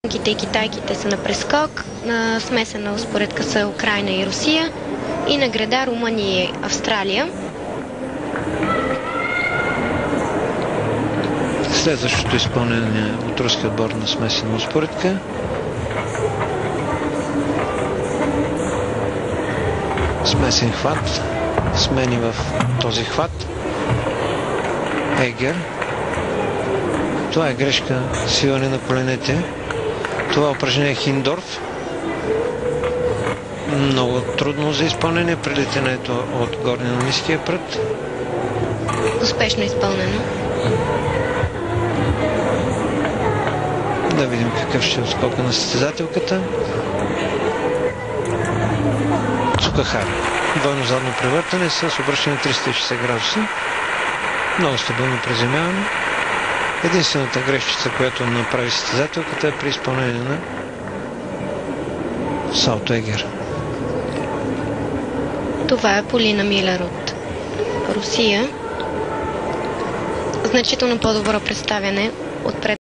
И китайките са на прескок, на смесена успоредка са Украйна и Русия и на града Румъния и Австралия. Следващото изпълнение от руския отбор на смесена успоредка. Смесен хват. Смени в този хват. Егер. Това е грешка, свиване на коленете. Това упражнение Хиндорф. Много трудно за изпълнение. Прелетенето от горния на ниския прът. Успешно изпълнено. Да видим какъв ще е отскока на състезателката. Цукахара. Двойно задно превъртане с обръщане 360 градуса. Много стабилно приземяване. Единствената грешчица, която направи състезателката, е при изпълнение на салто егер. Това е Полина Милер от Русия. Значително по-добро представяне от пред